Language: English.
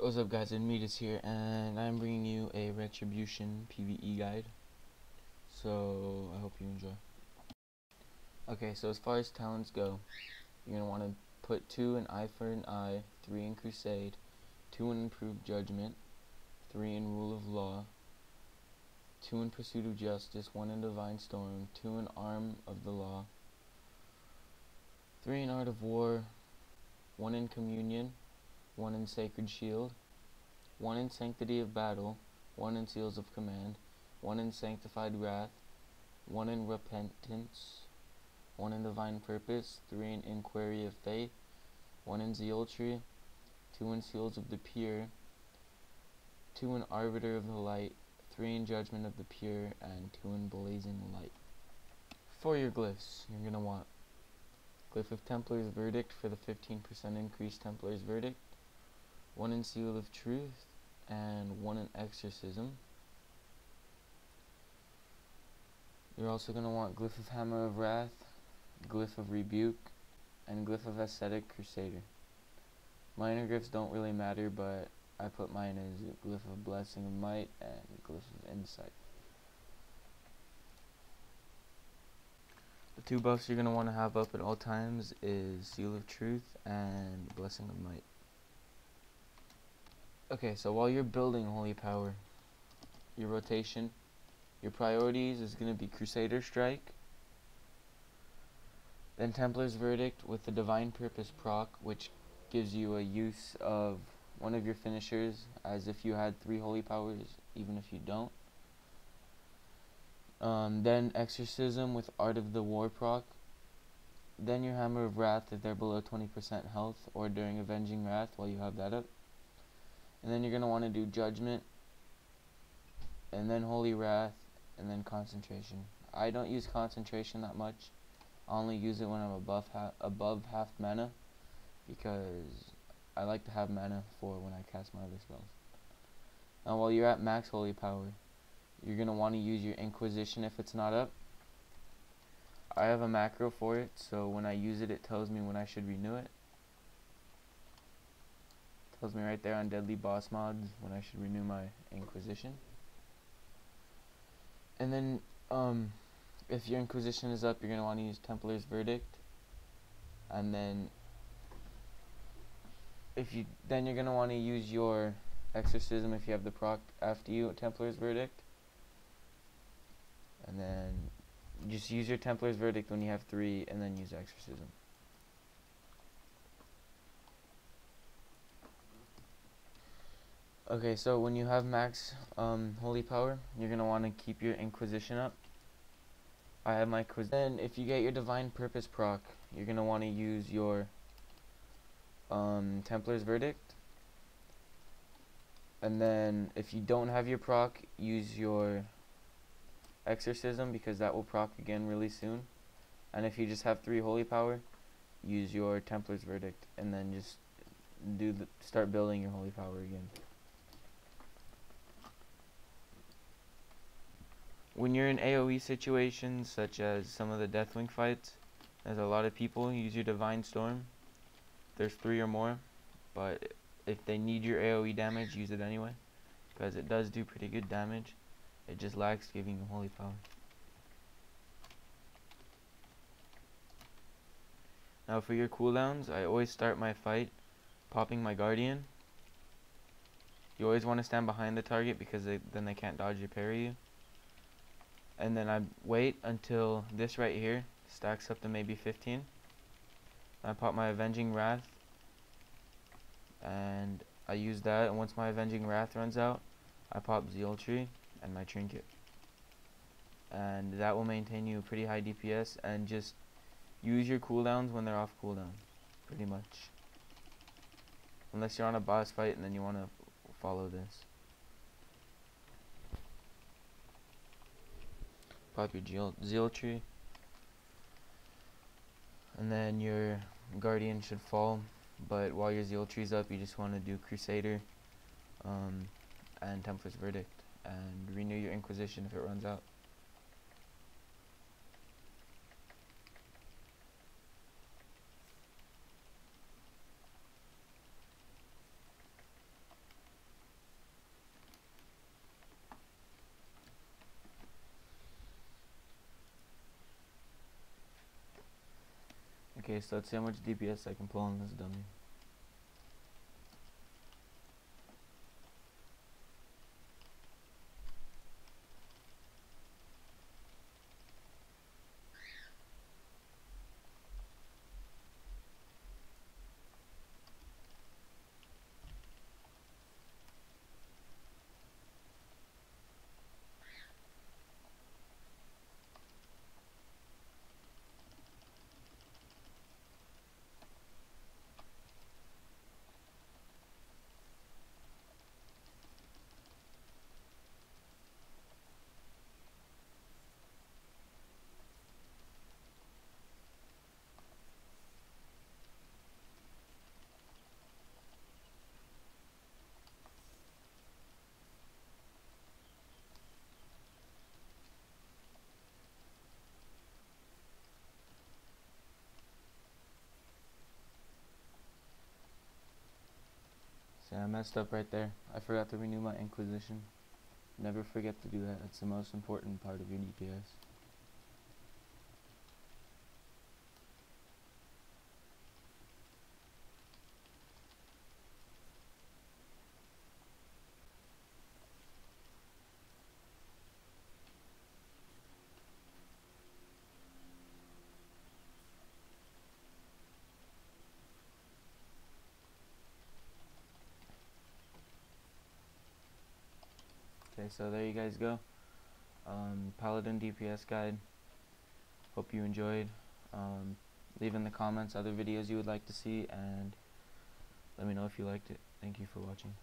What's up guys, Admitas here, and I'm bringing you a Retribution PvE guide, so I hope you enjoy. Okay, so as far as talents go, you're going to want to put 2 in Eye for an Eye, 3 in Crusade, 2 in Improved Judgment, 3 in Rule of Law, 2 in Pursuit of Justice, 1 in Divine Storm, 2 in Arm of the Law, 3 in Art of War, 1 in Communion, 1 in Sacred Shield, 1 in Sanctity of Battle, 1 in Seals of Command, 1 in Sanctified Wrath, 1 in Repentance, 1 in Divine Purpose, 3 in Inquiry of Faith, 1 in Zealotry, 2 in Seals of the Pure, 2 in Arbiter of the Light, 3 in Judgment of the Pure, and 2 in Blazing Light. For your glyphs, you're going to want Glyph of Templar's Verdict for the 15% increased Templar's Verdict, 1 in Seal of Truth, and 1 in Exorcism. You're also going to want Glyph of Hammer of Wrath, Glyph of Rebuke, and Glyph of Ascetic Crusader. Minor glyphs don't really matter, but I put mine as Glyph of Blessing of Might and Glyph of Insight. The 2 buffs you're going to want to have up at all times is Seal of Truth and Blessing of Might. Okay, so while you're building Holy Power, your rotation, your priorities is going to be Crusader Strike, then Templar's Verdict with the Divine Purpose proc, which gives you a use of one of your finishers as if you had 3 Holy Powers, even if you don't. Then Exorcism with Art of the War proc, then your Hammer of Wrath if they're below 20% health, or during Avenging Wrath while you have that up. And then you're going to want to do Judgment, and then Holy Wrath, and then Concentration. I don't use Concentration that much. I only use it when I'm above half mana, because I like to have mana for when I cast my other spells. Now while you're at max Holy Power, you're going to want to use your Inquisition if it's not up. I have a macro for it, so when I use it, it tells me when I should renew it. Tells me right there on Deadly Boss Mods when I should renew my Inquisition. And then if your Inquisition is up, you're going to want to use Templar's Verdict. And then you're going to want to use your Exorcism if you have the proc after you Templar's Verdict. And then just use your Templar's Verdict when you have 3, and then use Exorcism. Okay, so when you have max Holy Power, you're going to want to keep your Inquisition up. I have my Then if you get your Divine Purpose proc, you're going to want to use your Templar's Verdict. And then if you don't have your proc, use your Exorcism, because that will proc again really soon. And if you just have 3 Holy Power, use your Templar's Verdict, and then just start building your Holy Power again. When you're in AoE situations, such as some of the Deathwing fights, there's a lot of people, use your Divine Storm. There's 3 or more, but if they need your AoE damage, use it anyway, because it does do pretty good damage. It just lacks giving you Holy Power. Now for your cooldowns, I always start my fight popping my Guardian. You always want to stand behind the target, because then they can't dodge or parry you. And then I wait until this right here stacks up to maybe 15. I pop my Avenging Wrath, and I use that, and once my Avenging Wrath runs out, I pop Zealotry and my Trinket. And that will maintain you pretty high DPS, and just use your cooldowns when they're off cooldown, pretty much. Unless you're on a boss fight and then you want to follow this. Pop your Zealotry, and then your Guardian should fall, but while your Zealotry's up, you just want to do Crusader and Templar's Verdict, and renew your Inquisition if it runs out. Okay, so let's see how much DPS I can pull on this dummy. See, I messed up right there. I forgot to renew my Inquisition. Never forget to do that. That's the most important part of your DPS. Okay, so there you guys go. Paladin DPS guide. Hope you enjoyed. Leave in the comments other videos you would like to see, and let me know if you liked it. Thank you for watching.